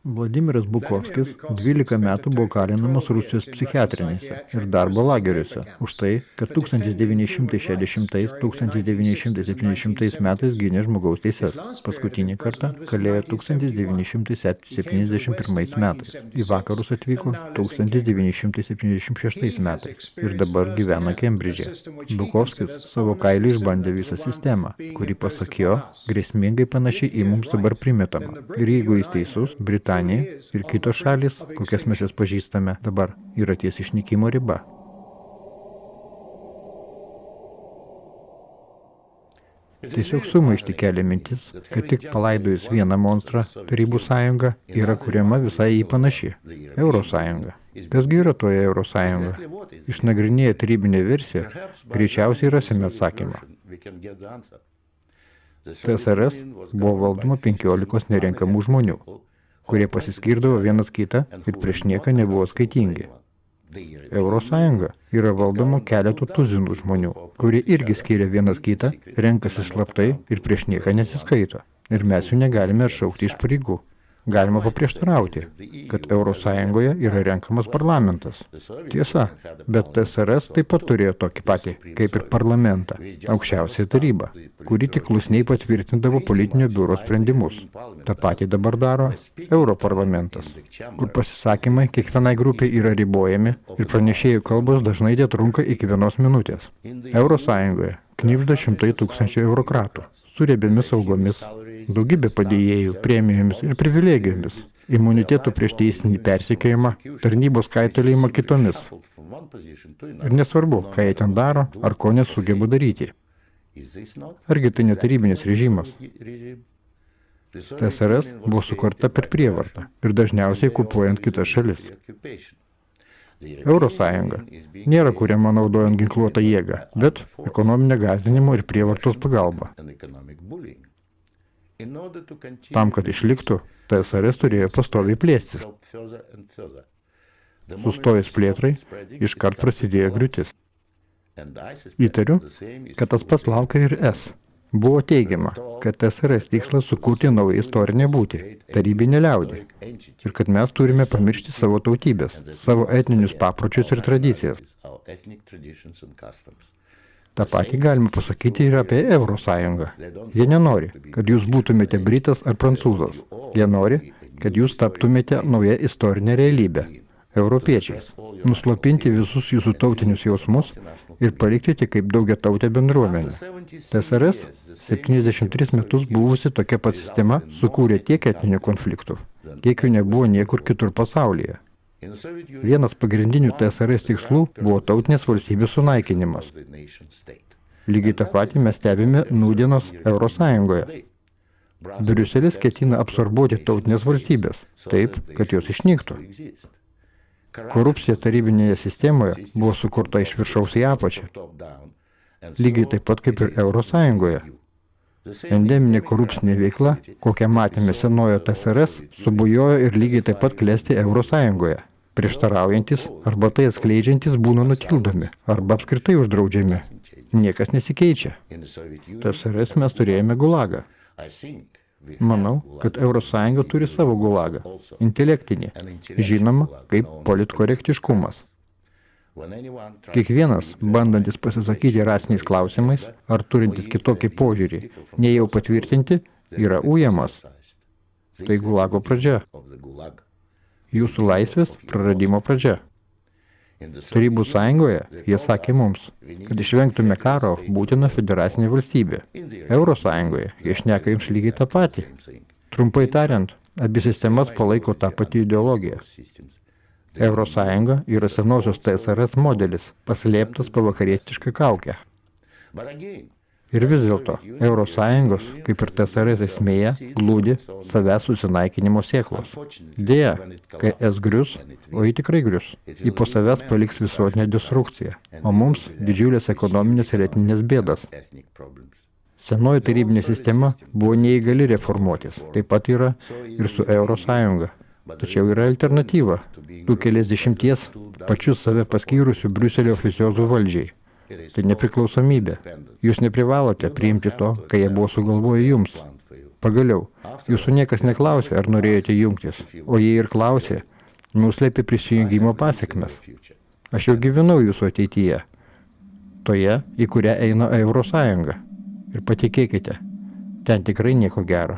Vladimiras Bukovskis 12 metų buvo kalinamas Rusijos psichiatrinėse ir darbo lageriuose už tai, kad 1960–1970 metais gynė žmogaus teises. Paskutinį kartą kalėjo 1971 metais. Į vakarus atvyko 1976 metais ir dabar gyvena Kembridže. Bukovskis savo kailiu išbandė visą sistemą, kuri, pasak jo, grėsmingai panašiai į mums dabar primetama. Ir jeigu jis teisus, Britanija ir kitos šalys, kokias mes jas pažįstame dabar, yra ties išnykimo riba. Tiesiog sumaištį kelia mintis, kad tik palaidojus vieną monstrą, Tarybų sąjunga, yra kuriama visai į panaši – Eurosąjunga. Kasgi yra toje Eurosąjunga? Išnagrinėję tarybinę versiją, greičiausiai rasime atsakymą. TSRS buvo valdoma 15 nerenkamų žmonių, kurie pasiskirdavo vienas kitą ir prieš nieką nebuvo skaitingi. Eurosąjunga yra valdoma keletų tuzinų žmonių, kurie irgi skiria vienas kitą, renkasi slaptai ir prieš nieką nesiskaito. Ir mes jų negalime atšaukti iš pareigų. Galima paprieštarauti, kad Eurosąjungoje yra renkamas parlamentas. Tiesa, bet TSRS taip pat turėjo tokį patį, kaip ir parlamentą, aukščiausiąją tarybą, kuri tik klusniai patvirtindavo politinio biuro sprendimus. Ta patį dabar daro Europarlamentas, kur pasisakymai kiekvienai grupiai yra ribojami ir pranešėjų kalbos dažnai trunka iki 1 minutės. Eurosąjungoje knibžda šimtai tūkstančių eurokratų, su riebiomis algomis, daugybė padėjėjų, premijomis ir privilegijomis, imunitetų prieš teisinį persekiojimą, tarnybos kaitaliojimą kitomis. Ir nesvarbu, ką jie ten daro, ar ko nesugeba daryti. Argi tai netarybinis režimas? TSRS buvo sukurta per prievartą ir dažniausiai okupuojant kitas šalis. Eurosąjunga nėra kuriama naudojant ginkluotą jėgą, bet ekonominę gąsdinimo ir prievartos pagalbą. Tam, kad išliktų, TSRS turėjo pastoviai plėstis. Sustojus plėtrai, iškart prasidėjo griūtis. Įtariu, kad tas pats laukia ir S. Buvo teigiama, kad TSRS tikslas sukurti naują istorinę būtį, tarybinę liaudį, ir kad mes turime pamiršti savo tautybės, savo etninius papročius ir tradicijas. Ta patį galima pasakyti ir apie Eurosąjungą. Jie nenori, kad jūs būtumėte britas ar prancūzas. Jie nori, kad jūs taptumėte nauja istorinė realybė, europiečiais, nuslopinti visus jūsų tautinius jausmus ir palikti tik kaip daugiatautę bendruomenę. TSRS 73 metus buvusi tokia pat sistema sukūrė tiek etninių konfliktų, kiek jų nebuvo niekur kitur pasaulyje. Vienas pagrindinių TSRS tikslų buvo tautinės valstybės sunaikinimas. Lygiai tą patį mes stebime nūdienos Eurosąjungoje. Briuselis ketina absorbuoti tautinės valstybės, taip, kad jos išnyktų. Korupcija tarybinėje sistemoje buvo sukurta iš viršaus į apačią. Lygiai taip pat kaip ir Eurosąjungoje. Endeminė korupcinė veikla, kokią matėme senojo TSRS, subujojo ir lygiai taip pat klesti Eurosąjungoje. Prieštaraujantis arba tai atskleidžiantis būna nutildomi arba apskritai uždraudžiami. Niekas nesikeičia. TSRS mes turėjome gulagą. Manau, kad Eurosąjunga turi savo gulagą, intelektinį, žinoma kaip politkorektiškumas. Kiekvienas, bandantis pasisakyti rasiniais klausimais ar turintis kitokį požiūrį, nei jau patvirtinti, yra ujamas. Tai gulago pradžia. Jūsų laisvės praradimo pradžia. Tarybų sąjungoje jie sakė mums, kad išvengtume karo būtina federacinė valstybė. Eurosąjungoje jie šneka jums lygiai tą patį. Trumpai tariant, abi sistemas palaiko tą patį ideologiją. Eurosąjunga yra senosios TSRS modelis, paslėptas po vakarietišką kaukę. Ir vis dėlto, Eurosąjungos, kaip ir TSRS esmėje, glūdi savęs susinaikinimo sėklos. Deja, kai S grius, o ji tikrai grius, ji po savęs paliks visuotinę destrukciją, o mums didžiulės ekonominės ir etninės bėdas. Senoji tarybinė sistema buvo neįgali reformuotis, taip pat yra ir su Eurosąjunga. Tačiau yra alternatyva, tų keliasdešimties pačius save paskyrusių Briuselio oficiozų valdžiai. Tai nepriklausomybė. Jūs neprivalote priimti to, kai jie buvo sugalvoję jums. Pagaliau, jūsų niekas neklausė, ar norėjote jungtis, o jei ir klausė, nuslėpė prisijungimo pasekmes. Aš jau gyvenau jūsų ateityje, toje, į kurią eina Eurosąjunga. Ir patikėkite, ten tikrai nieko gero.